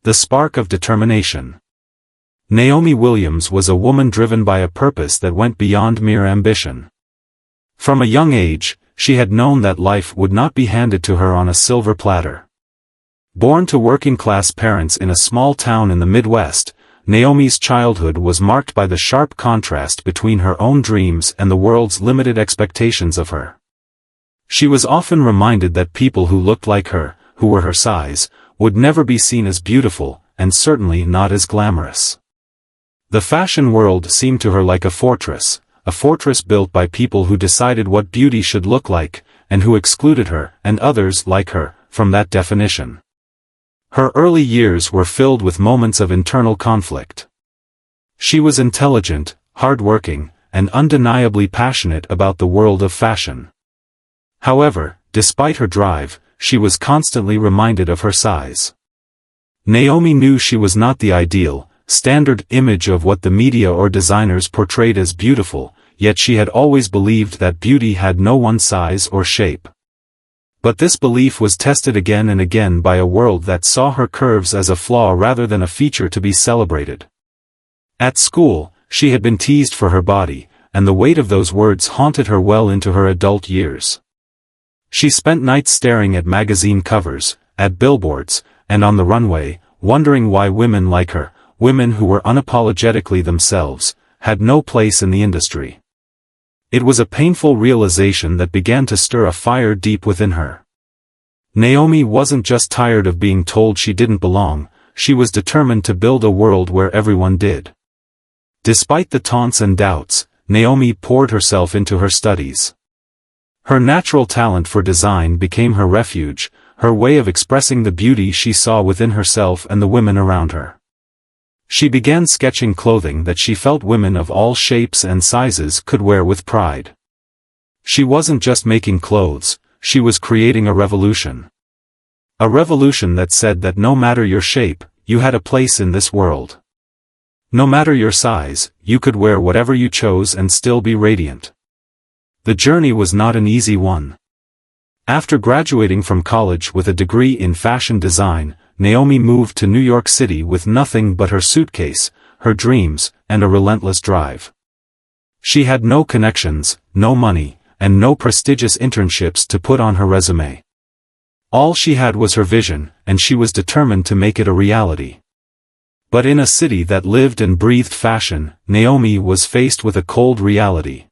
The spark of determination. Naomi Williams was a woman driven by a purpose that went beyond mere ambition. From a young age, she had known that life would not be handed to her on a silver platter. Born to working-class parents in a small town in the Midwest, Naomi's childhood was marked by the sharp contrast between her own dreams and the world's limited expectations of her. She was often reminded that people who looked like her, who were her size, would never be seen as beautiful, and certainly not as glamorous. The fashion world seemed to her like a fortress built by people who decided what beauty should look like, and who excluded her, and others like her, from that definition. Her early years were filled with moments of internal conflict. She was intelligent, hard-working, and undeniably passionate about the world of fashion. However, despite her drive, she was constantly reminded of her size. Naomi knew she was not the ideal, standard image of what the media or designers portrayed as beautiful, yet she had always believed that beauty had no one size or shape. But this belief was tested again and again by a world that saw her curves as a flaw rather than a feature to be celebrated. At school, she had been teased for her body, and the weight of those words haunted her well into her adult years. She spent nights staring at magazine covers, at billboards, and on the runway, wondering why women like her, women who were unapologetically themselves, had no place in the industry. It was a painful realization that began to stir a fire deep within her. Naomi wasn't just tired of being told she didn't belong, she was determined to build a world where everyone did. Despite the taunts and doubts, Naomi poured herself into her studies. Her natural talent for design became her refuge, her way of expressing the beauty she saw within herself and the women around her. She began sketching clothing that she felt women of all shapes and sizes could wear with pride. She wasn't just making clothes, she was creating a revolution. A revolution that said that no matter your shape, you had a place in this world. No matter your size, you could wear whatever you chose and still be radiant. The journey was not an easy one. After graduating from college with a degree in fashion design, Naomi moved to New York City with nothing but her suitcase, her dreams, and a relentless drive. She had no connections, no money, and no prestigious internships to put on her resume. All she had was her vision, and she was determined to make it a reality. But in a city that lived and breathed fashion, Naomi was faced with a cold reality.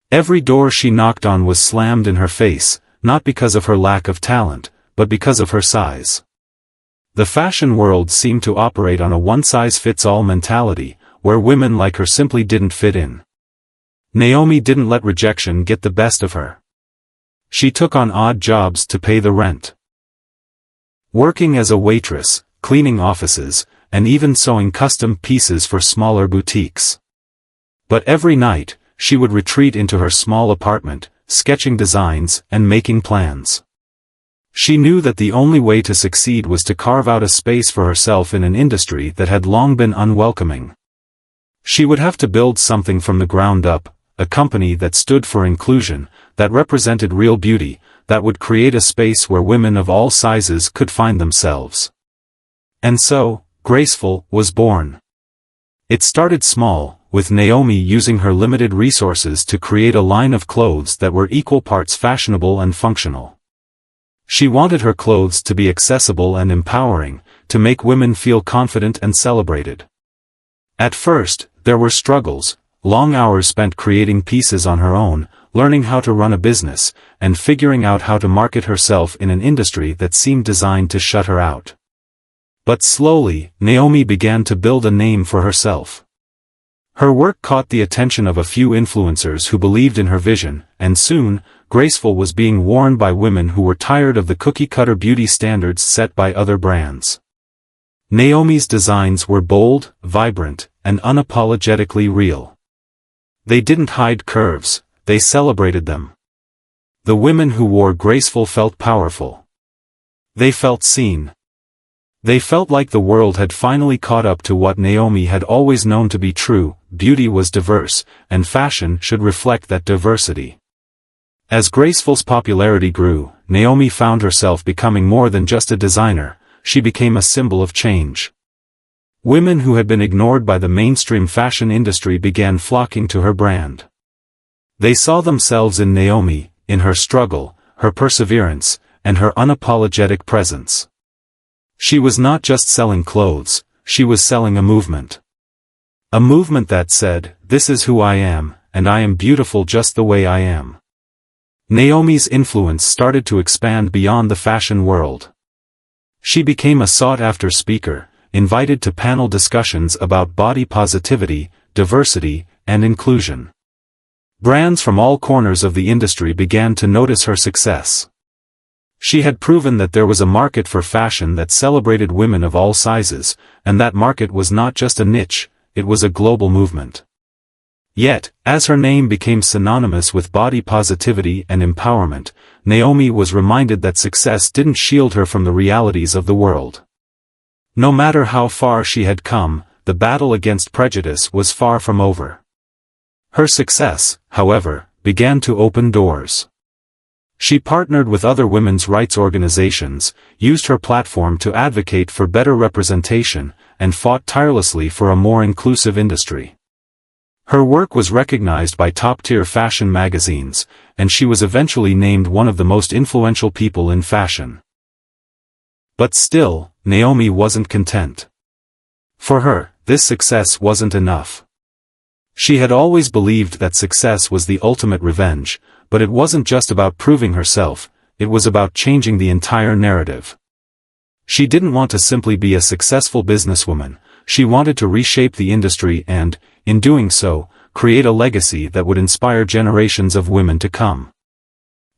Every door she knocked on was slammed in her face, not because of her lack of talent, but because of her size. The fashion world seemed to operate on a one-size-fits-all mentality, where women like her simply didn't fit in. Naomi didn't let rejection get the best of her. She took on odd jobs to pay the rent. Working as a waitress, cleaning offices, and even sewing custom pieces for smaller boutiques. But every night, she would retreat into her small apartment, sketching designs and making plans. She knew that the only way to succeed was to carve out a space for herself in an industry that had long been unwelcoming. She would have to build something from the ground up, a company that stood for inclusion, that represented real beauty, that would create a space where women of all sizes could find themselves. And so, Graceful was born. It started small, with Naomi using her limited resources to create a line of clothes that were equal parts fashionable and functional. She wanted her clothes to be accessible and empowering, to make women feel confident and celebrated. At first, there were struggles, long hours spent creating pieces on her own, learning how to run a business, and figuring out how to market herself in an industry that seemed designed to shut her out. But slowly, Naomi began to build a name for herself. Her work caught the attention of a few influencers who believed in her vision, and soon, Graceful was being worn by women who were tired of the cookie-cutter beauty standards set by other brands. Naomi's designs were bold, vibrant, and unapologetically real. They didn't hide curves, they celebrated them. The women who wore Graceful felt powerful. They felt seen. They felt like the world had finally caught up to what Naomi had always known to be true: beauty was diverse, and fashion should reflect that diversity. As Graceful's popularity grew, Naomi found herself becoming more than just a designer. she became a symbol of change. Women who had been ignored by the mainstream fashion industry began flocking to her brand. They saw themselves in Naomi, in her struggle, her perseverance, and her unapologetic presence. She was not just selling clothes, she was selling a movement. A movement that said, "This is who I am, and I am beautiful just the way I am." Naomi's influence started to expand beyond the fashion world. She became a sought-after speaker, invited to panel discussions about body positivity, diversity, and inclusion. Brands from all corners of the industry began to notice her success. She had proven that there was a market for fashion that celebrated women of all sizes, and that market was not just a niche, it was a global movement. Yet, as her name became synonymous with body positivity and empowerment, Naomi was reminded that success didn't shield her from the realities of the world. No matter how far she had come, the battle against prejudice was far from over. Her success, however, began to open doors. She partnered with other women's rights organizations, used her platform to advocate for better representation, and fought tirelessly for a more inclusive industry. Her work was recognized by top-tier fashion magazines, and she was eventually named one of the most influential people in fashion. But still, Naomi wasn't content. For her, this success wasn't enough. She had always believed that success was the ultimate revenge, but it wasn't just about proving herself, it was about changing the entire narrative. She didn't want to simply be a successful businesswoman, she wanted to reshape the industry and, in doing so, create a legacy that would inspire generations of women to come.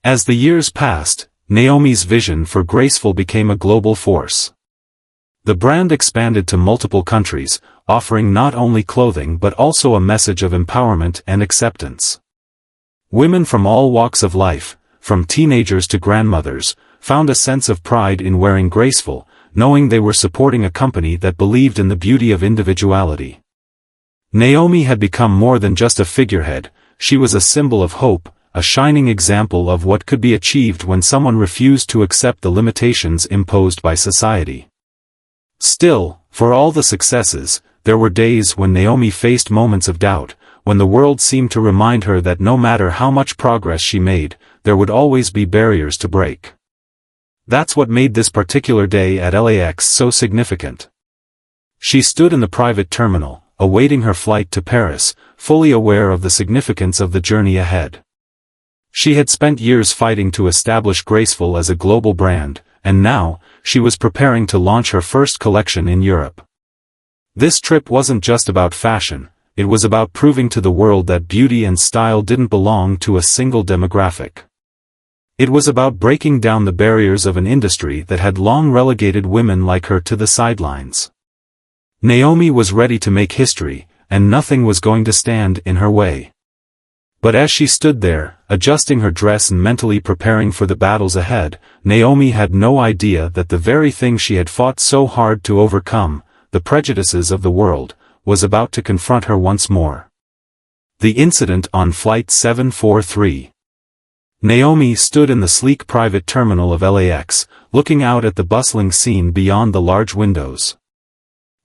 As the years passed, Naomi's vision for Graceful became a global force. The brand expanded to multiple countries, offering not only clothing but also a message of empowerment and acceptance. Women from all walks of life, from teenagers to grandmothers, found a sense of pride in wearing Graceful, knowing they were supporting a company that believed in the beauty of individuality. Naomi had become more than just a figurehead, she was a symbol of hope, a shining example of what could be achieved when someone refused to accept the limitations imposed by society. Still, for all the successes, there were days when Naomi faced moments of doubt, when the world seemed to remind her that no matter how much progress she made, there would always be barriers to break. That's what made this particular day at LAX so significant. She stood in the private terminal, awaiting her flight to Paris, fully aware of the significance of the journey ahead. She had spent years fighting to establish Graceful as a global brand, and now, she was preparing to launch her first collection in Europe. This trip wasn't just about fashion, it was about proving to the world that beauty and style didn't belong to a single demographic. It was about breaking down the barriers of an industry that had long relegated women like her to the sidelines. Naomi was ready to make history, and nothing was going to stand in her way. But as she stood there, adjusting her dress and mentally preparing for the battles ahead, Naomi had no idea that the very thing she had fought so hard to overcome, the prejudices of the world, was about to confront her once more. The incident on Flight 743. Naomi stood in the sleek private terminal of LAX, looking out at the bustling scene beyond the large windows.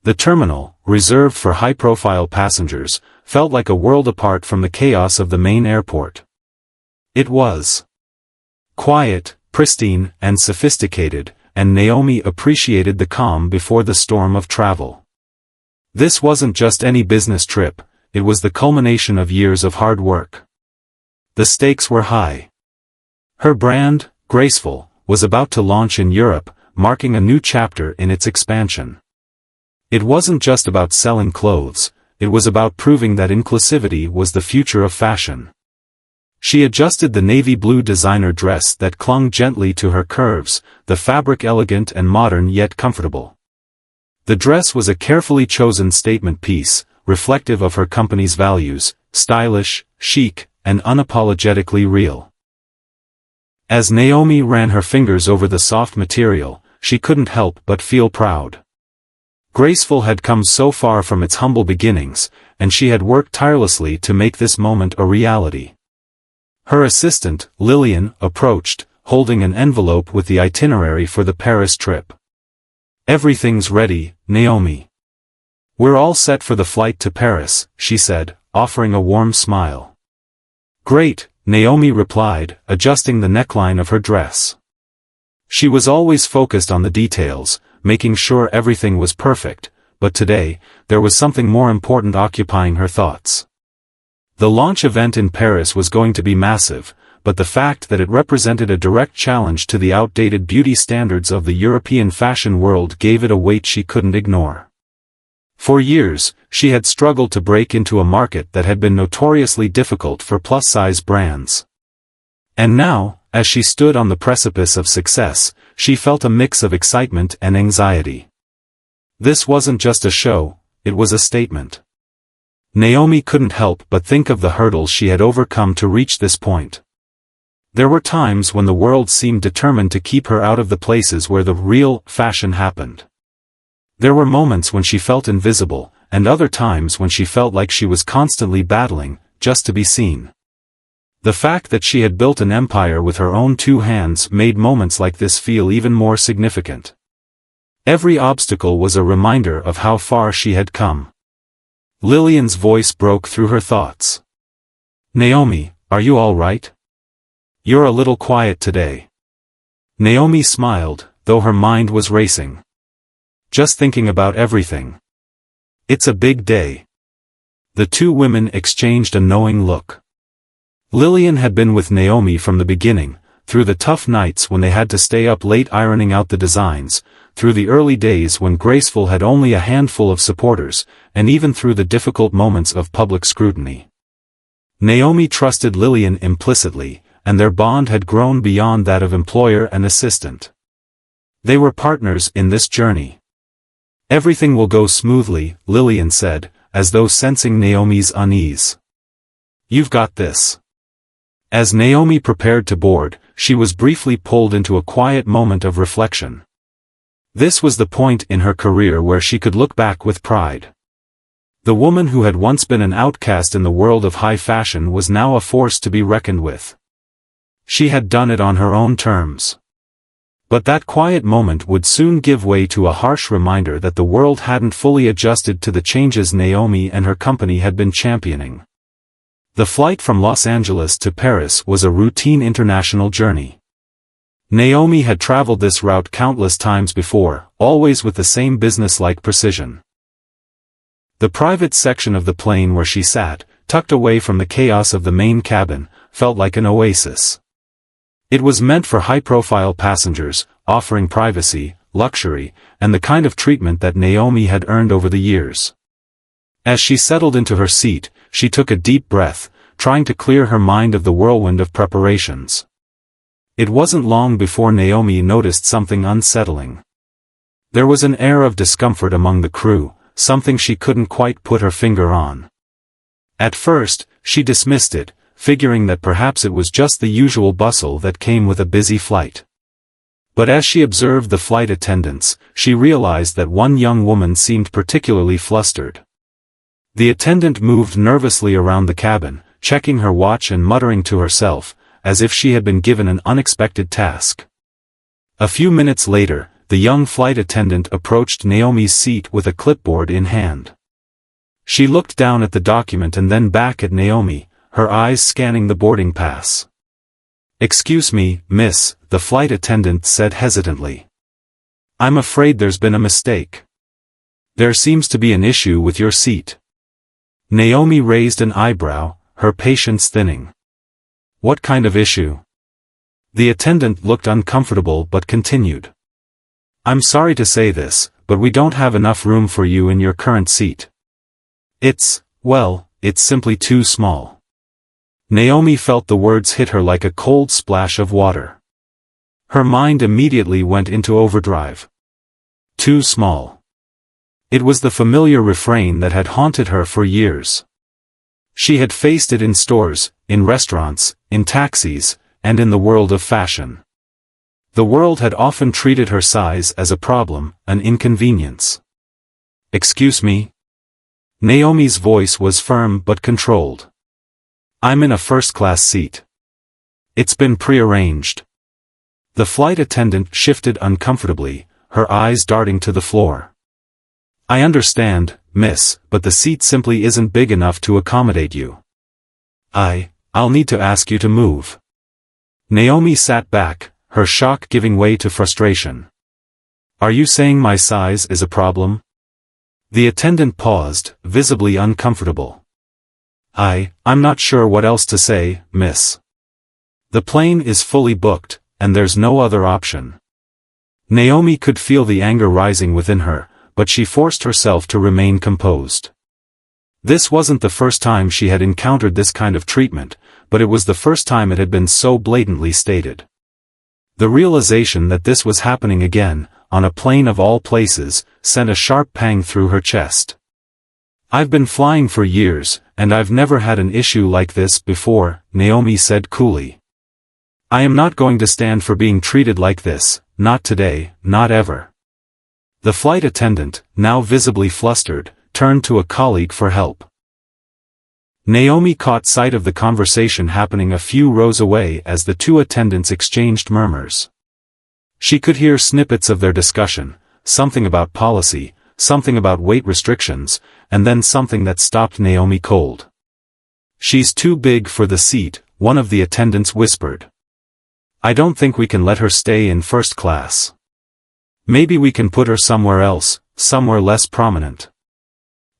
The terminal, reserved for high-profile passengers, felt like a world apart from the chaos of the main airport. It was quiet, pristine, and sophisticated, and Naomi appreciated the calm before the storm of travel. This wasn't just any business trip, it was the culmination of years of hard work. The stakes were high. Her brand, Graceful, was about to launch in Europe, marking a new chapter in its expansion. It wasn't just about selling clothes, it was about proving that inclusivity was the future of fashion. She adjusted the navy blue designer dress that clung gently to her curves, the fabric elegant and modern yet comfortable. The dress was a carefully chosen statement piece, reflective of her company's values, stylish, chic, and unapologetically real. As Naomi ran her fingers over the soft material, she couldn't help but feel proud. Graceful had come so far from its humble beginnings, and she had worked tirelessly to make this moment a reality. Her assistant, Lillian, approached, holding an envelope with the itinerary for the Paris trip. Everything's ready, Naomi. We're all set for the flight to Paris, she said, offering a warm smile. Great, Naomi replied, adjusting the neckline of her dress. She was always focused on the details, making sure everything was perfect, but today, there was something more important occupying her thoughts. The launch event in Paris was going to be massive, but the fact that it represented a direct challenge to the outdated beauty standards of the European fashion world gave it a weight she couldn't ignore. For years, she had struggled to break into a market that had been notoriously difficult for plus-size brands. And now, as she stood on the precipice of success, she felt a mix of excitement and anxiety. This wasn't just a show, it was a statement. Naomi couldn't help but think of the hurdles she had overcome to reach this point. There were times when the world seemed determined to keep her out of the places where the real fashion happened. There were moments when she felt invisible, and other times when she felt like she was constantly battling, just to be seen. The fact that she had built an empire with her own two hands made moments like this feel even more significant. Every obstacle was a reminder of how far she had come. Lillian's voice broke through her thoughts. Naomi, are you all right? You're a little quiet today. Naomi smiled, though her mind was racing. Just thinking about everything. It's a big day. The two women exchanged a knowing look. Lillian had been with Naomi from the beginning, through the tough nights when they had to stay up late ironing out the designs, through the early days when Graceful had only a handful of supporters, and even through the difficult moments of public scrutiny. Naomi trusted Lillian implicitly, and their bond had grown beyond that of employer and assistant. They were partners in this journey. Everything will go smoothly, Lillian said, as though sensing Naomi's unease. You've got this. As Naomi prepared to board, she was briefly pulled into a quiet moment of reflection. This was the point in her career where she could look back with pride. The woman who had once been an outcast in the world of high fashion was now a force to be reckoned with. She had done it on her own terms. But that quiet moment would soon give way to a harsh reminder that the world hadn't fully adjusted to the changes Naomi and her company had been championing. The flight from Los Angeles to Paris was a routine international journey. Naomi had traveled this route countless times before, always with the same business-like precision. The private section of the plane where she sat, tucked away from the chaos of the main cabin, felt like an oasis. It was meant for high-profile passengers, offering privacy, luxury, and the kind of treatment that Naomi had earned over the years. As she settled into her seat, she took a deep breath, trying to clear her mind of the whirlwind of preparations. It wasn't long before Naomi noticed something unsettling. There was an air of discomfort among the crew, something she couldn't quite put her finger on. At first, she dismissed it, figuring that perhaps it was just the usual bustle that came with a busy flight. But as she observed the flight attendants, she realized that one young woman seemed particularly flustered. The attendant moved nervously around the cabin, checking her watch and muttering to herself, as if she had been given an unexpected task. A few minutes later, the young flight attendant approached Naomi's seat with a clipboard in hand. She looked down at the document and then back at Naomi, her eyes scanning the boarding pass. "Excuse me, miss," the flight attendant said hesitantly. "I'm afraid there's been a mistake. There seems to be an issue with your seat." Naomi raised an eyebrow, her patience thinning. "What kind of issue?" The attendant looked uncomfortable but continued. "I'm sorry to say this, but we don't have enough room for you in your current seat. It's simply too small." Naomi felt the words hit her like a cold splash of water. Her mind immediately went into overdrive. Too small. It was the familiar refrain that had haunted her for years. She had faced it in stores, in restaurants, in taxis, and in the world of fashion. The world had often treated her size as a problem, an inconvenience. "Excuse me?" Naomi's voice was firm but controlled. "I'm in a first-class seat. It's been prearranged." The flight attendant shifted uncomfortably, her eyes darting to the floor. "I understand, miss, but the seat simply isn't big enough to accommodate you. I'll need to ask you to move." Naomi sat back, her shock giving way to frustration. "Are you saying my size is a problem?" The attendant paused, visibly uncomfortable. I'm not sure what else to say, miss. The plane is fully booked, and there's no other option." Naomi could feel the anger rising within her, but she forced herself to remain composed. This wasn't the first time she had encountered this kind of treatment, but it was the first time it had been so blatantly stated. The realization that this was happening again, on a plane of all places, sent a sharp pang through her chest. "I've been flying for years, and I've never had an issue like this before," Naomi said coolly. "I am not going to stand for being treated like this, not today, not ever." The flight attendant, now visibly flustered, turned to a colleague for help. Naomi caught sight of the conversation happening a few rows away as the two attendants exchanged murmurs. She could hear snippets of their discussion, something about policy, something about weight restrictions, and then something that stopped Naomi cold. "She's too big for the seat," one of the attendants whispered. "I don't think we can let her stay in first class. Maybe we can put her somewhere else, somewhere less prominent."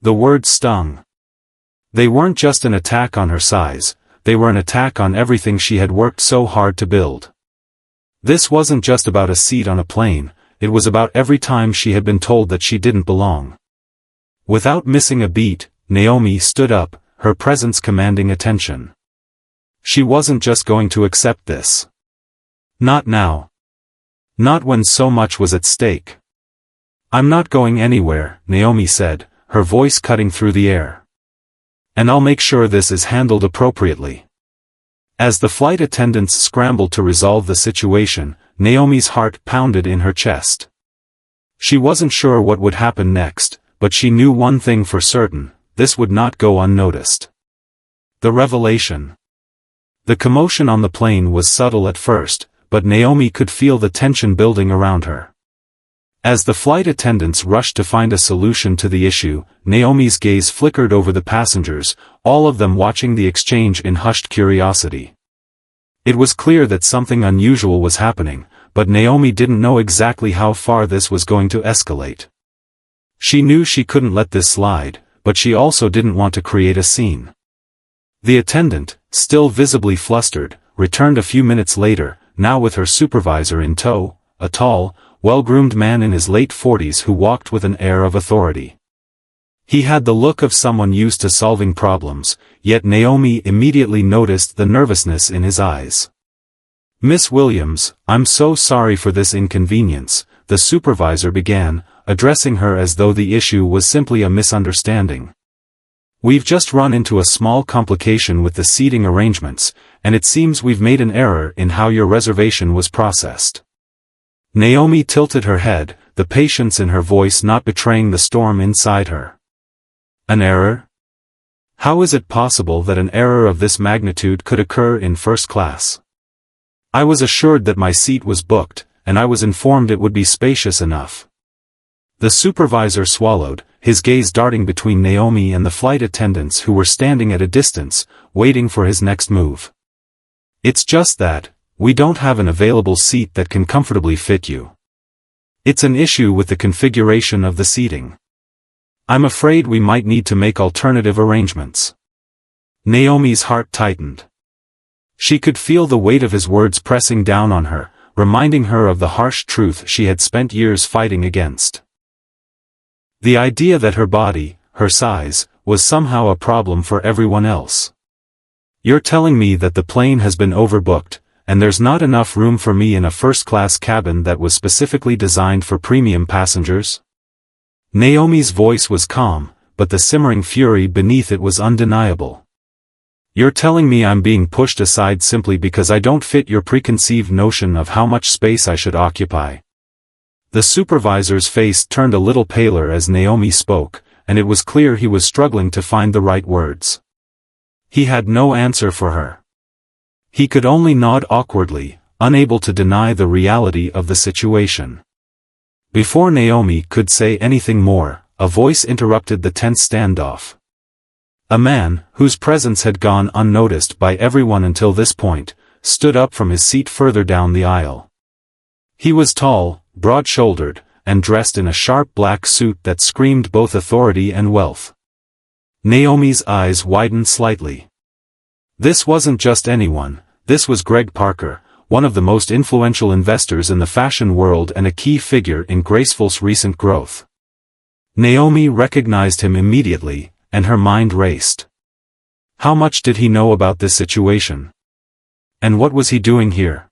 The word stung. They weren't just an attack on her size, they were an attack on everything she had worked so hard to build. This wasn't just about a seat on a plane, it was about every time she had been told that she didn't belong. Without missing a beat, Naomi stood up, her presence commanding attention. She wasn't just going to accept this. Not now. Not when so much was at stake. "I'm not going anywhere," Naomi said, her voice cutting through the air. "And I'll make sure this is handled appropriately." As the flight attendants scrambled to resolve the situation, Naomi's heart pounded in her chest. She wasn't sure what would happen next, but she knew one thing for certain: this would not go unnoticed. The revelation. The commotion on the plane was subtle at first, but Naomi could feel the tension building around her. As the flight attendants rushed to find a solution to the issue, Naomi's gaze flickered over the passengers, all of them watching the exchange in hushed curiosity. It was clear that something unusual was happening, but Naomi didn't know exactly how far this was going to escalate. She knew she couldn't let this slide, but she also didn't want to create a scene. The attendant, still visibly flustered, returned a few minutes later, now with her supervisor in tow, a tall, well-groomed man in his late 40s who walked with an air of authority. He had the look of someone used to solving problems, yet Naomi immediately noticed the nervousness in his eyes. "Miss Williams, I'm so sorry for this inconvenience," the supervisor began, addressing her as though the issue was simply a misunderstanding. "We've just run into a small complication with the seating arrangements, and it seems we've made an error in how your reservation was processed." Naomi tilted her head, the patience in her voice not betraying the storm inside her. "An error? How is it possible that an error of this magnitude could occur in first class? I was assured that my seat was booked, and I was informed it would be spacious enough." The supervisor swallowed, his gaze darting between Naomi and the flight attendants who were standing at a distance, waiting for his next move. "It's just that we don't have an available seat that can comfortably fit you. It's an issue with the configuration of the seating. I'm afraid we might need to make alternative arrangements." Naomi's heart tightened. She could feel the weight of his words pressing down on her, reminding her of the harsh truth she had spent years fighting against. The idea that her body, her size, was somehow a problem for everyone else. "You're telling me that the plane has been overbooked, and there's not enough room for me in a first-class cabin that was specifically designed for premium passengers?" Naomi's voice was calm, but the simmering fury beneath it was undeniable. "You're telling me I'm being pushed aside simply because I don't fit your preconceived notion of how much space I should occupy?" The supervisor's face turned a little paler as Naomi spoke, and it was clear he was struggling to find the right words. He had no answer for her. He could only nod awkwardly, unable to deny the reality of the situation. Before Naomi could say anything more, a voice interrupted the tense standoff. A man, whose presence had gone unnoticed by everyone until this point, stood up from his seat further down the aisle. He was tall, broad-shouldered, and dressed in a sharp black suit that screamed both authority and wealth. Naomi's eyes widened slightly. This wasn't just anyone, this was Greg Parker, one of the most influential investors in the fashion world and a key figure in Graceful's recent growth. Naomi recognized him immediately, and her mind raced. How much did he know about this situation? And what was he doing here?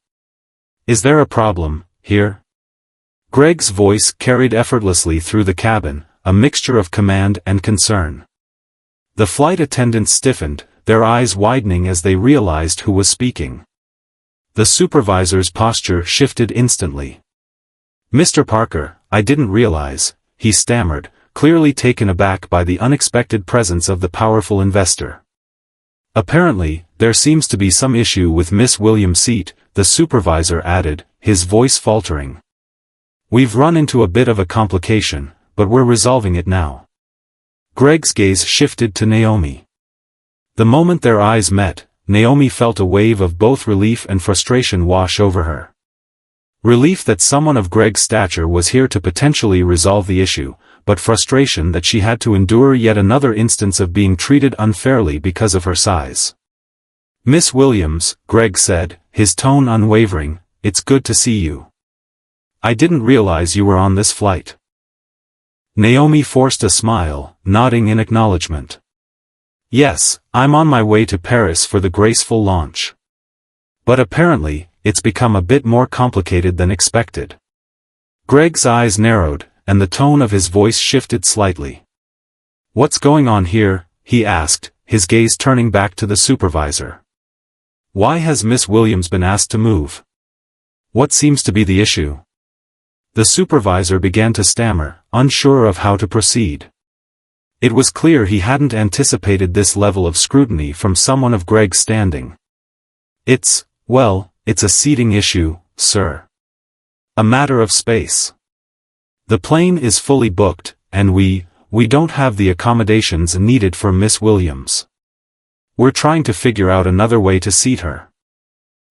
Is there a problem, here? Greg's voice carried effortlessly through the cabin, a mixture of command and concern. The flight attendants stiffened, their eyes widening as they realized who was speaking. The supervisor's posture shifted instantly. "Mr. Parker, I didn't realize," he stammered, clearly taken aback by the unexpected presence of the powerful investor. "Apparently, there seems to be some issue with Miss Williams' seat," the supervisor added, his voice faltering. "We've run into a bit of a complication, but we're resolving it now." Greg's gaze shifted to Naomi. The moment their eyes met, Naomi felt a wave of both relief and frustration wash over her. Relief that someone of Greg's stature was here to potentially resolve the issue, but frustration that she had to endure yet another instance of being treated unfairly because of her size. "Miss Williams," Greg said, his tone unwavering, "it's good to see you. I didn't realize you were on this flight." Naomi forced a smile, nodding in acknowledgement. "Yes, I'm on my way to Paris for the Graceful launch. But apparently, it's become a bit more complicated than expected." Greg's eyes narrowed, and the tone of his voice shifted slightly. "What's going on here?" he asked, his gaze turning back to the supervisor. "Why has Miss Williams been asked to move? What seems to be the issue?" The supervisor began to stammer, unsure of how to proceed. It was clear he hadn't anticipated this level of scrutiny from someone of Greg's standing. It's a seating issue, sir. A matter of space. The plane is fully booked, and we don't have the accommodations needed for Miss Williams. We're trying to figure out another way to seat her."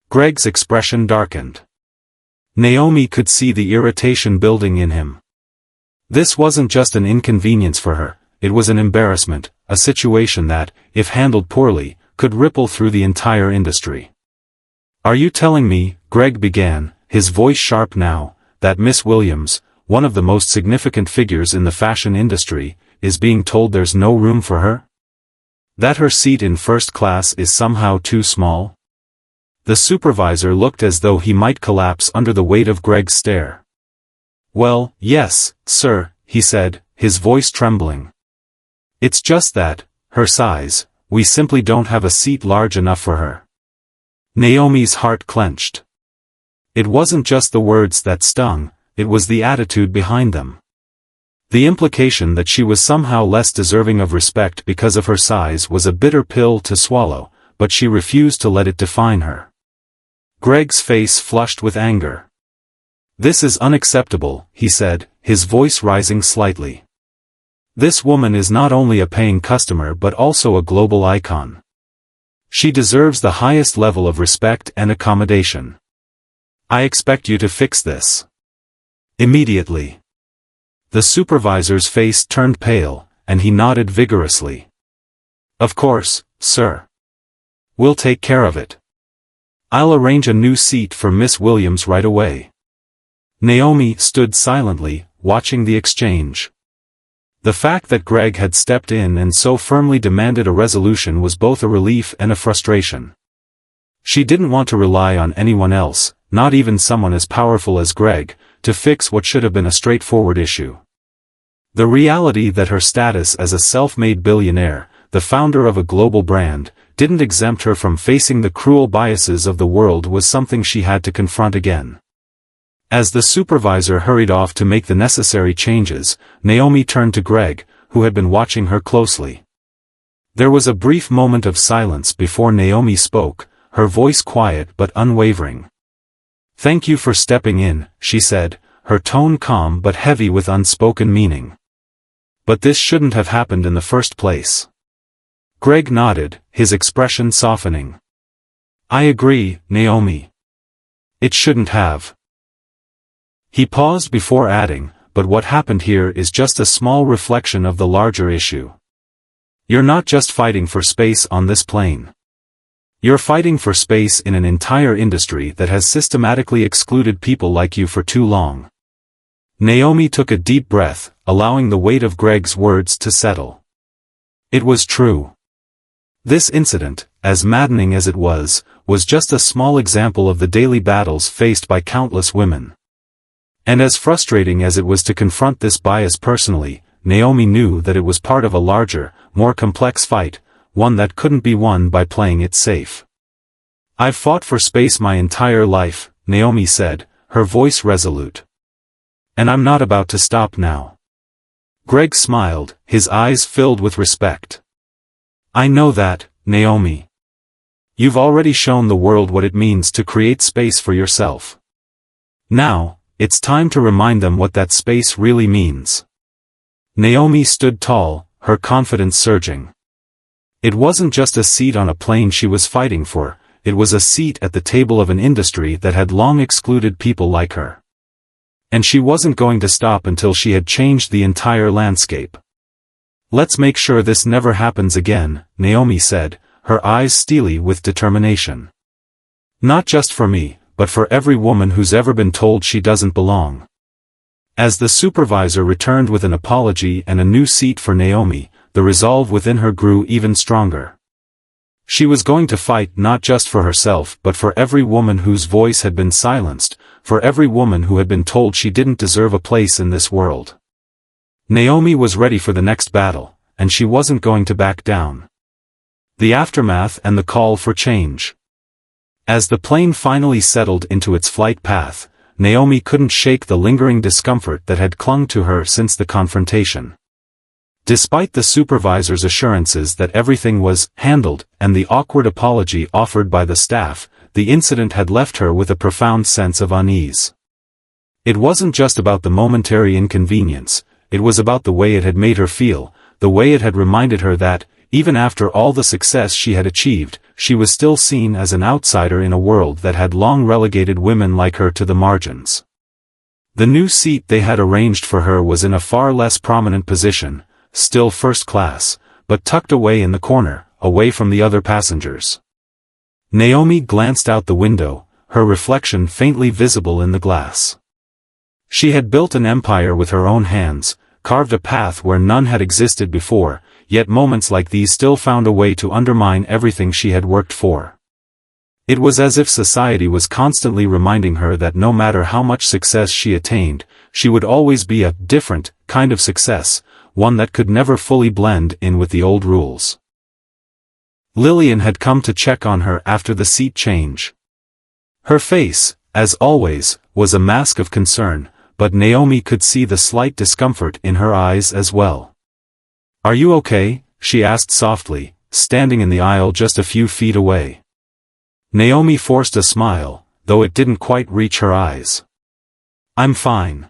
Greg's expression darkened. Naomi could see the irritation building in him. This wasn't just an inconvenience for her, it was an embarrassment, a situation that, if handled poorly, could ripple through the entire industry. "Are you telling me," Greg began, his voice sharp now, "that Miss Williams, one of the most significant figures in the fashion industry, is being told there's no room for her? That her seat in first class is somehow too small?" The supervisor looked as though he might collapse under the weight of Greg's stare. "Well, yes, sir," he said, his voice trembling. "It's just that, her size, we simply don't have a seat large enough for her." Naomi's heart clenched. It wasn't just the words that stung, it was the attitude behind them. The implication that she was somehow less deserving of respect because of her size was a bitter pill to swallow, but she refused to let it define her. Greg's face flushed with anger. "This is unacceptable," he said, his voice rising slightly. "This woman is not only a paying customer but also a global icon. She deserves the highest level of respect and accommodation. I expect you to fix this immediately." The supervisor's face turned pale, and he nodded vigorously. "Of course, sir. We'll take care of it. I'll arrange a new seat for Miss Williams right away." Naomi stood silently, watching the exchange. The fact that Greg had stepped in and so firmly demanded a resolution was both a relief and a frustration. She didn't want to rely on anyone else, not even someone as powerful as Greg, to fix what should have been a straightforward issue. The reality that her status as a self-made billionaire, the founder of a global brand, didn't exempt her from facing the cruel biases of the world was something she had to confront again. As the supervisor hurried off to make the necessary changes, Naomi turned to Greg, who had been watching her closely. There was a brief moment of silence before Naomi spoke, her voice quiet but unwavering. "Thank you for stepping in," she said, her tone calm but heavy with unspoken meaning. But this shouldn't have happened in the first place. Greg nodded, his expression softening. I agree, Naomi. It shouldn't have. He paused before adding, but what happened here is just a small reflection of the larger issue. You're not just fighting for space on this plane. You're fighting for space in an entire industry that has systematically excluded people like you for too long. Naomi took a deep breath, allowing the weight of Greg's words to settle. It was true. This incident, as maddening as it was just a small example of the daily battles faced by countless women. And as frustrating as it was to confront this bias personally, Naomi knew that it was part of a larger, more complex fight, one that couldn't be won by playing it safe. I've fought for space my entire life, Naomi said, her voice resolute. And I'm not about to stop now. Greg smiled, his eyes filled with respect. I know that, Naomi. You've already shown the world what it means to create space for yourself. Now, it's time to remind them what that space really means. Naomi stood tall, her confidence surging. It wasn't just a seat on a plane she was fighting for, it was a seat at the table of an industry that had long excluded people like her. And she wasn't going to stop until she had changed the entire landscape. Let's make sure this never happens again, Naomi said, her eyes steely with determination. Not just for me, but for every woman who's ever been told she doesn't belong. As the supervisor returned with an apology and a new seat for Naomi, the resolve within her grew even stronger. She was going to fight not just for herself but for every woman whose voice had been silenced, for every woman who had been told she didn't deserve a place in this world. Naomi was ready for the next battle, and she wasn't going to back down. The aftermath and the call for change. As the plane finally settled into its flight path, Naomi couldn't shake the lingering discomfort that had clung to her since the confrontation. Despite the supervisor's assurances that everything was handled and the awkward apology offered by the staff, the incident had left her with a profound sense of unease. It wasn't just about the momentary inconvenience, it was about the way it had made her feel, the way it had reminded her that, even after all the success she had achieved, she was still seen as an outsider in a world that had long relegated women like her to the margins. The new seat they had arranged for her was in a far less prominent position, still first class, but tucked away in the corner, away from the other passengers. Naomi glanced out the window, her reflection faintly visible in the glass. She had built an empire with her own hands, carved a path where none had existed before, yet moments like these still found a way to undermine everything she had worked for. It was as if society was constantly reminding her that no matter how much success she attained, she would always be a different kind of success, one that could never fully blend in with the old rules. Lillian had come to check on her after the seat change. Her face, as always, was a mask of concern, but Naomi could see the slight discomfort in her eyes as well. Are you okay? She asked softly, standing in the aisle just a few feet away. Naomi forced a smile, though it didn't quite reach her eyes. I'm fine.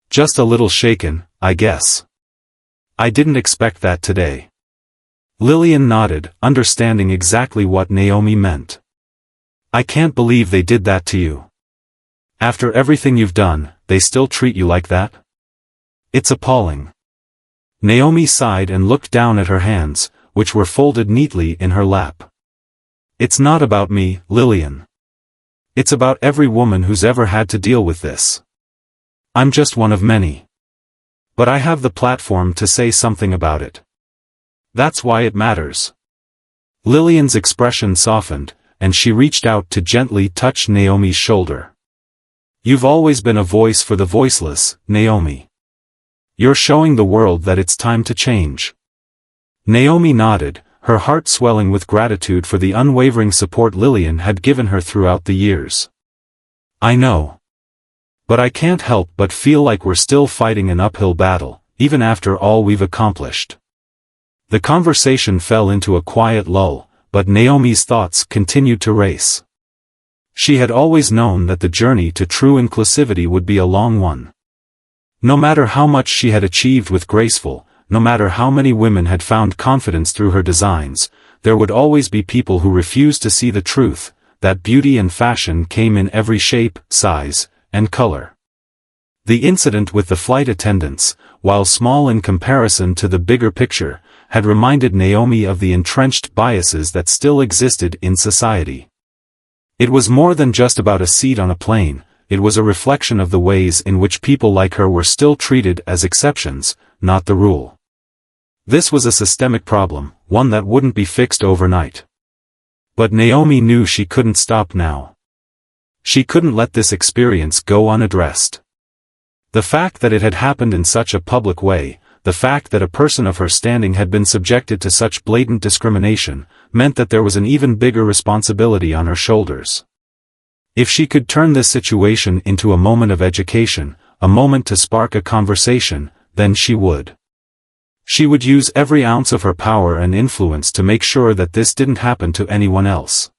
Just a little shaken, I guess. I didn't expect that today. Lillian nodded, understanding exactly what Naomi meant. I can't believe they did that to you. After everything you've done, they still treat you like that? It's appalling. Naomi sighed and looked down at her hands, which were folded neatly in her lap. It's not about me, Lillian. It's about every woman who's ever had to deal with this. I'm just one of many. But I have the platform to say something about it. That's why it matters. Lillian's expression softened, and she reached out to gently touch Naomi's shoulder. You've always been a voice for the voiceless, Naomi. You're showing the world that it's time to change. Naomi nodded, her heart swelling with gratitude for the unwavering support Lillian had given her throughout the years. I know. But I can't help but feel like we're still fighting an uphill battle, even after all we've accomplished. The conversation fell into a quiet lull, but Naomi's thoughts continued to race. She had always known that the journey to true inclusivity would be a long one. No matter how much she had achieved with Graceful, no matter how many women had found confidence through her designs, there would always be people who refused to see the truth, that beauty and fashion came in every shape, size, and color. The incident with the flight attendants, while small in comparison to the bigger picture, had reminded Naomi of the entrenched biases that still existed in society. It was more than just about a seat on a plane, it was a reflection of the ways in which people like her were still treated as exceptions, not the rule. This was a systemic problem, one that wouldn't be fixed overnight. But Naomi knew she couldn't stop now. She couldn't let this experience go unaddressed. The fact that it had happened in such a public way, the fact that a person of her standing had been subjected to such blatant discrimination, meant that there was an even bigger responsibility on her shoulders. If she could turn this situation into a moment of education, a moment to spark a conversation, then she would. She would use every ounce of her power and influence to make sure that this didn't happen to anyone else.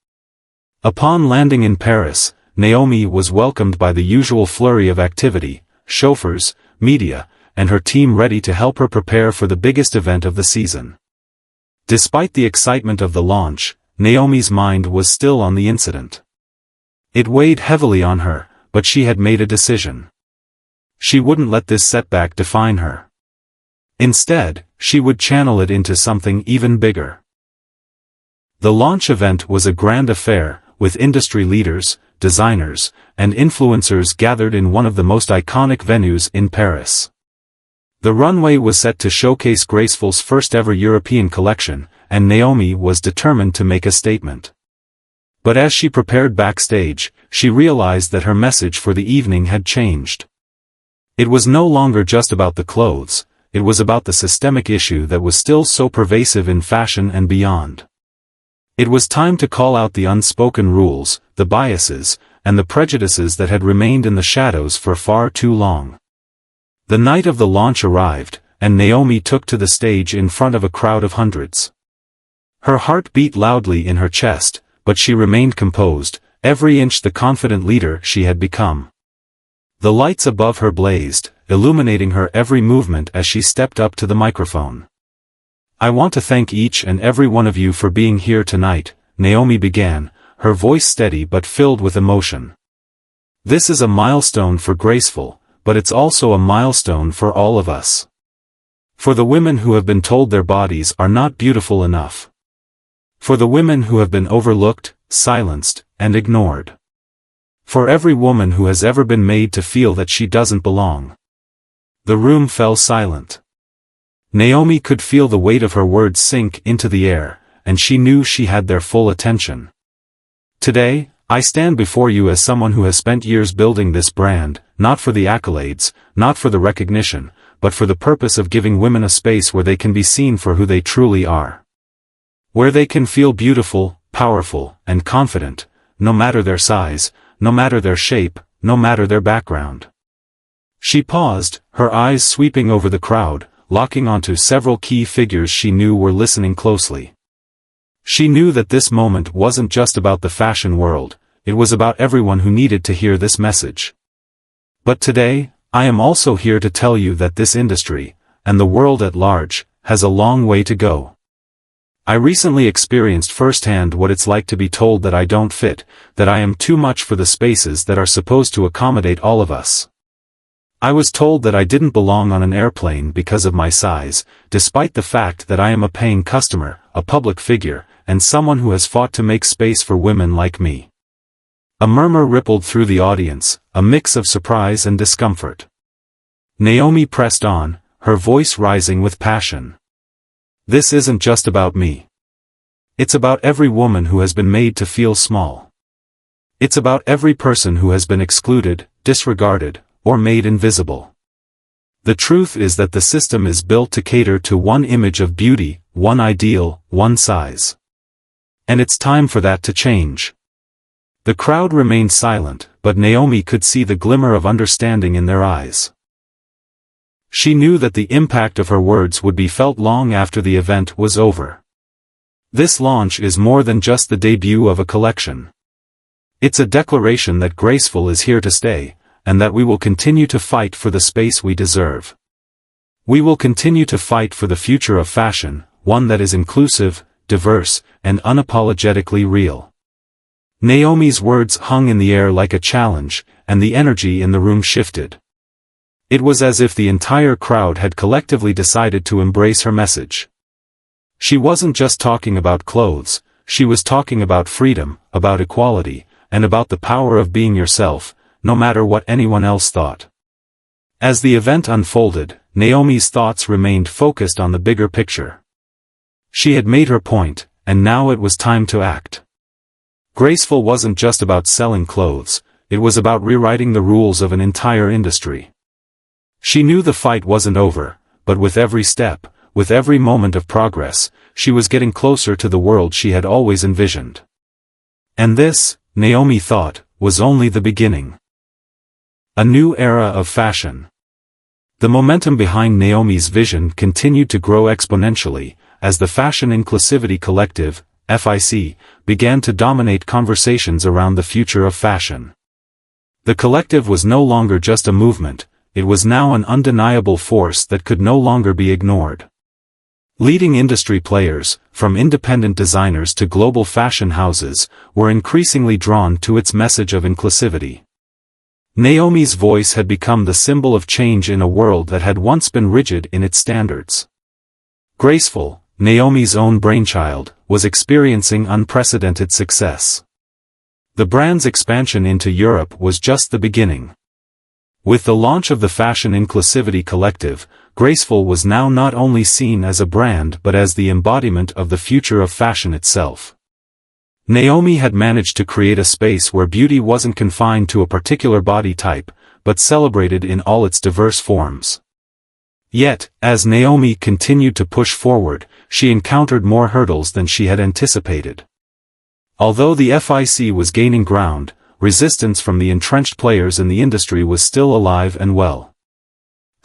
Upon landing in Paris, Naomi was welcomed by the usual flurry of activity, chauffeurs, media, and her team ready to help her prepare for the biggest event of the season. Despite the excitement of the launch, Naomi's mind was still on the incident. It weighed heavily on her, but she had made a decision. She wouldn't let this setback define her. Instead, she would channel it into something even bigger. The launch event was a grand affair, with industry leaders, designers, and influencers gathered in one of the most iconic venues in Paris. The runway was set to showcase Graceful's first-ever European collection, and Naomi was determined to make a statement. But as she prepared backstage, she realized that her message for the evening had changed. It was no longer just about the clothes, it was about the systemic issue that was still so pervasive in fashion and beyond. It was time to call out the unspoken rules, the biases, and the prejudices that had remained in the shadows for far too long. The night of the launch arrived, and Naomi took to the stage in front of a crowd of hundreds. Her heart beat loudly in her chest, but she remained composed, every inch the confident leader she had become. The lights above her blazed, illuminating her every movement as she stepped up to the microphone. "I want to thank each and every one of you for being here tonight," Naomi began, her voice steady but filled with emotion. "This is a milestone for Graceful, but it's also a milestone for all of us. For the women who have been told their bodies are not beautiful enough. For the women who have been overlooked, silenced, and ignored. For every woman who has ever been made to feel that she doesn't belong." The room fell silent. Naomi could feel the weight of her words sink into the air, and she knew she had their full attention. "Today, I stand before you as someone who has spent years building this brand, not for the accolades, not for the recognition, but for the purpose of giving women a space where they can be seen for who they truly are. Where they can feel beautiful, powerful, and confident, no matter their size, no matter their shape, no matter their background." She paused, her eyes sweeping over the crowd, locking onto several key figures she knew were listening closely. She knew that this moment wasn't just about the fashion world, it was about everyone who needed to hear this message. "But today, I am also here to tell you that this industry, and the world at large, has a long way to go. I recently experienced firsthand what it's like to be told that I don't fit, that I am too much for the spaces that are supposed to accommodate all of us. I was told that I didn't belong on an airplane because of my size, despite the fact that I am a paying customer, a public figure, and someone who has fought to make space for women like me." A murmur rippled through the audience, a mix of surprise and discomfort. Naomi pressed on, her voice rising with passion. "This isn't just about me. It's about every woman who has been made to feel small. It's about every person who has been excluded, disregarded, or made invisible. The truth is that the system is built to cater to one image of beauty, one ideal, one size. And it's time for that to change." The crowd remained silent, but Naomi could see the glimmer of understanding in their eyes. She knew that the impact of her words would be felt long after the event was over. This launch is more than just the debut of a collection. It's a declaration that Graceful is here to stay, and that we will continue to fight for the space we deserve. We will continue to fight for the future of fashion, one that is inclusive, diverse, and unapologetically real. Naomi's words hung in the air like a challenge, and the energy in the room shifted. It was as if the entire crowd had collectively decided to embrace her message. She wasn't just talking about clothes, she was talking about freedom, about equality, and about the power of being yourself, no matter what anyone else thought. As the event unfolded, Naomi's thoughts remained focused on the bigger picture. She had made her point, and now it was time to act. Graceful wasn't just about selling clothes, it was about rewriting the rules of an entire industry. She knew the fight wasn't over, but with every step, with every moment of progress, she was getting closer to the world she had always envisioned. And this, Naomi thought, was only the beginning. A new era of fashion. The momentum behind Naomi's vision continued to grow exponentially, as the Fashion Inclusivity Collective, FIC, began to dominate conversations around the future of fashion. The collective was no longer just a movement, it was now an undeniable force that could no longer be ignored. Leading industry players, from independent designers to global fashion houses, were increasingly drawn to its message of inclusivity. Naomi's voice had become the symbol of change in a world that had once been rigid in its standards. Graceful, Naomi's own brainchild, was experiencing unprecedented success. The brand's expansion into Europe was just the beginning. With the launch of the Fashion Inclusivity Collective, Graceful was now not only seen as a brand but as the embodiment of the future of fashion itself. Naomi had managed to create a space where beauty wasn't confined to a particular body type, but celebrated in all its diverse forms. Yet, as Naomi continued to push forward, she encountered more hurdles than she had anticipated. Although the FIC was gaining ground, resistance from the entrenched players in the industry was still alive and well.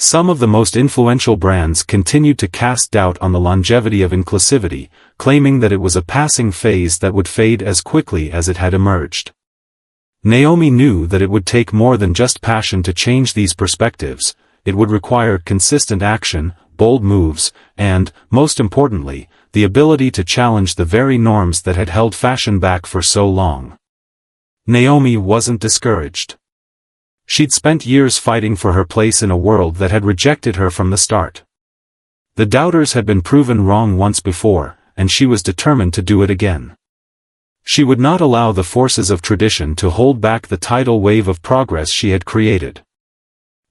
Some of the most influential brands continued to cast doubt on the longevity of inclusivity, claiming that it was a passing phase that would fade as quickly as it had emerged. Naomi knew that it would take more than just passion to change these perspectives. It would require consistent action, bold moves, and, most importantly, the ability to challenge the very norms that had held fashion back for so long. Naomi wasn't discouraged. She'd spent years fighting for her place in a world that had rejected her from the start. The doubters had been proven wrong once before, and she was determined to do it again. She would not allow the forces of tradition to hold back the tidal wave of progress she had created.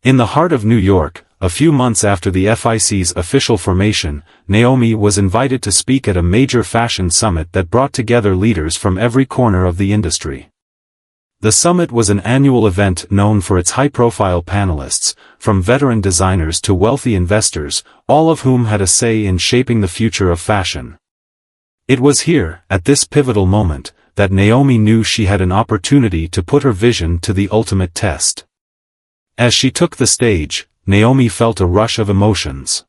In the heart of New York, a few months after the FIC's official formation, Naomi was invited to speak at a major fashion summit that brought together leaders from every corner of the industry. The summit was an annual event known for its high-profile panelists, from veteran designers to wealthy investors, all of whom had a say in shaping the future of fashion. It was here, at this pivotal moment, that Naomi knew she had an opportunity to put her vision to the ultimate test. As she took the stage, Naomi felt a rush of emotions.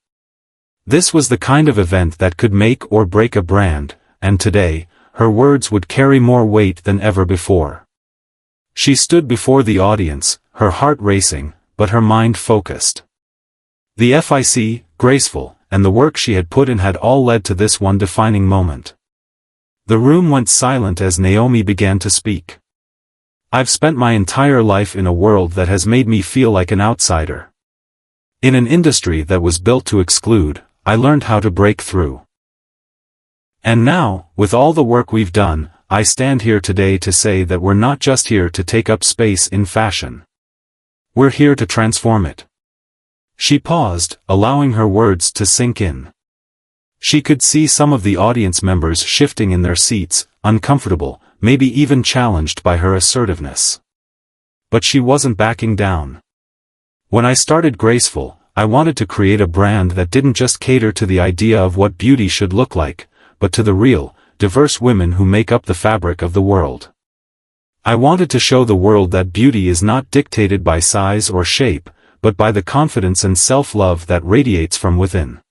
This was the kind of event that could make or break a brand, and today, her words would carry more weight than ever before. She stood before the audience, her heart racing, but her mind focused. The FIC, Graceful, and the work she had put in had all led to this one defining moment. The room went silent as Naomi began to speak. I've spent my entire life in a world that has made me feel like an outsider. In an industry that was built to exclude, I learned how to break through. And now, with all the work we've done, I stand here today to say that we're not just here to take up space in fashion. We're here to transform it. She paused, allowing her words to sink in. She could see some of the audience members shifting in their seats, uncomfortable, maybe even challenged by her assertiveness. But she wasn't backing down. When I started Graceful, I wanted to create a brand that didn't just cater to the idea of what beauty should look like, but to the real, diverse women who make up the fabric of the world. I wanted to show the world that beauty is not dictated by size or shape, but by the confidence and self-love that radiates from within.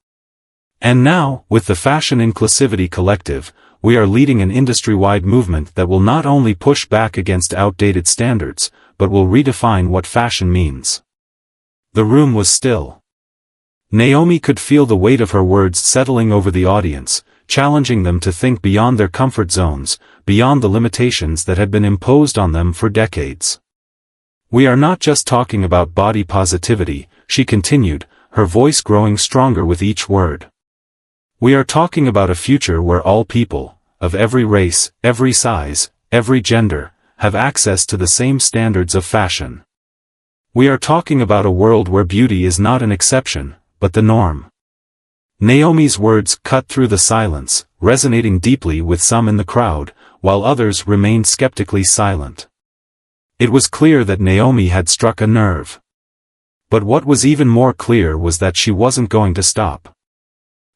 And now, with the Fashion Inclusivity Collective, we are leading an industry-wide movement that will not only push back against outdated standards, but will redefine what fashion means." The room was still. Naomi could feel the weight of her words settling over the audience, challenging them to think beyond their comfort zones, beyond the limitations that had been imposed on them for decades. "We are not just talking about body positivity," she continued, her voice growing stronger with each word. "We are talking about a future where all people, of every race, every size, every gender, have access to the same standards of fashion. We are talking about a world where beauty is not an exception, but the norm." Naomi's words cut through the silence, resonating deeply with some in the crowd, while others remained skeptically silent. It was clear that Naomi had struck a nerve. But what was even more clear was that she wasn't going to stop.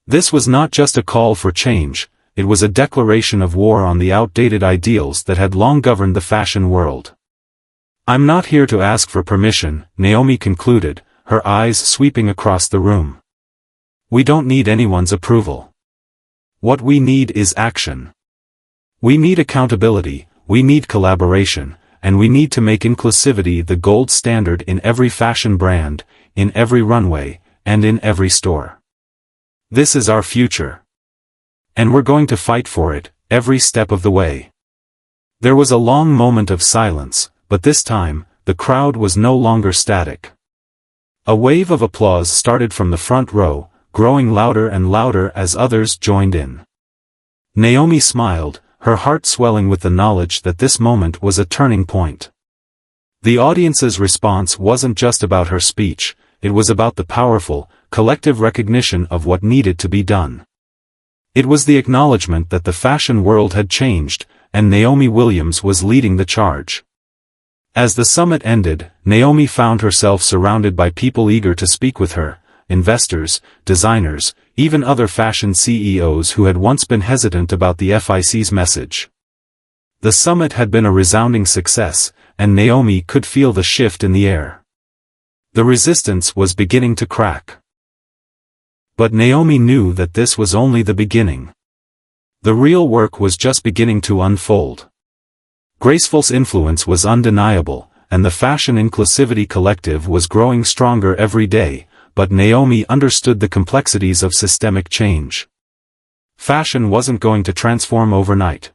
This was not just a call for change, it was a declaration of war on the outdated ideals that had long governed the fashion world. "I'm not here to ask for permission," Naomi concluded, her eyes sweeping across the room. "We don't need anyone's approval. What we need is action. We need accountability, we need collaboration, and we need to make inclusivity the gold standard in every fashion brand, in every runway, and in every store. This is our future. And we're going to fight for it, every step of the way." There was a long moment of silence, but this time, the crowd was no longer static. A wave of applause started from the front row, growing louder and louder as others joined in. Naomi smiled, her heart swelling with the knowledge that this moment was a turning point. The audience's response wasn't just about her speech, it was about the powerful, collective recognition of what needed to be done. It was the acknowledgement that the fashion world had changed, and Naomi Williams was leading the charge. As the summit ended, Naomi found herself surrounded by people eager to speak with her, investors, designers, even other fashion CEOs who had once been hesitant about the FIC's message. The summit had been a resounding success, and Naomi could feel the shift in the air. The resistance was beginning to crack. But Naomi knew that this was only the beginning. The real work was just beginning to unfold. Graceful's influence was undeniable, and the Fashion Inclusivity Collective was growing stronger every day, but Naomi understood the complexities of systemic change. Fashion wasn't going to transform overnight.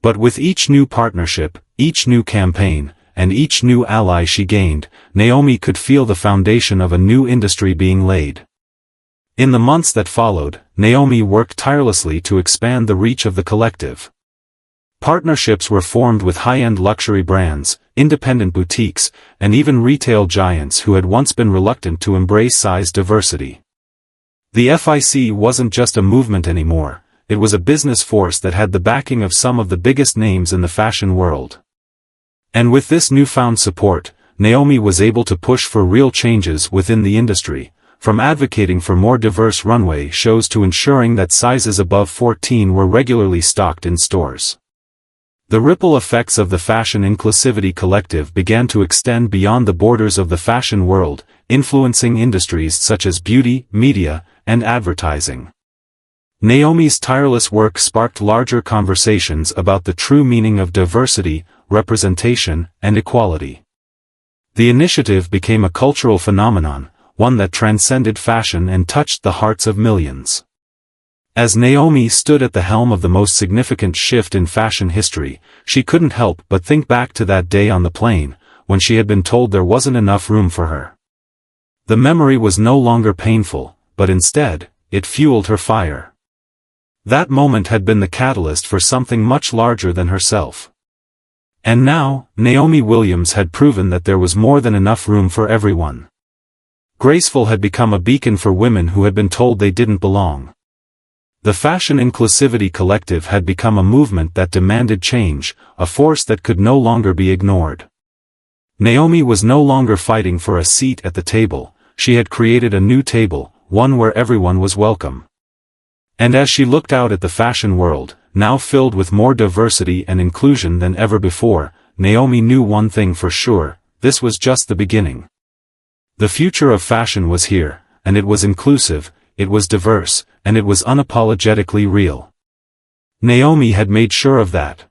But with each new partnership, each new campaign, and each new ally she gained, Naomi could feel the foundation of a new industry being laid. In the months that followed, Naomi worked tirelessly to expand the reach of the collective. Partnerships were formed with high-end luxury brands, independent boutiques, and even retail giants who had once been reluctant to embrace size diversity. The FIC wasn't just a movement anymore, it was a business force that had the backing of some of the biggest names in the fashion world. And with this newfound support, Naomi was able to push for real changes within the industry, from advocating for more diverse runway shows to ensuring that sizes above 14 were regularly stocked in stores. The ripple effects of the Fashion Inclusivity Collective began to extend beyond the borders of the fashion world, influencing industries such as beauty, media, and advertising. Naomi's tireless work sparked larger conversations about the true meaning of diversity, representation, and equality. The initiative became a cultural phenomenon, one that transcended fashion and touched the hearts of millions. As Naomi stood at the helm of the most significant shift in fashion history, she couldn't help but think back to that day on the plane, when she had been told there wasn't enough room for her. The memory was no longer painful, but instead, it fueled her fire. That moment had been the catalyst for something much larger than herself. And now, Naomi Williams had proven that there was more than enough room for everyone. Graceful had become a beacon for women who had been told they didn't belong. The Fashion Inclusivity Collective had become a movement that demanded change, a force that could no longer be ignored. Naomi was no longer fighting for a seat at the table, she had created a new table, one where everyone was welcome. And as she looked out at the fashion world, now filled with more diversity and inclusion than ever before, Naomi knew one thing for sure, this was just the beginning. The future of fashion was here, and it was inclusive, it was diverse, and it was unapologetically real. Naomi had made sure of that.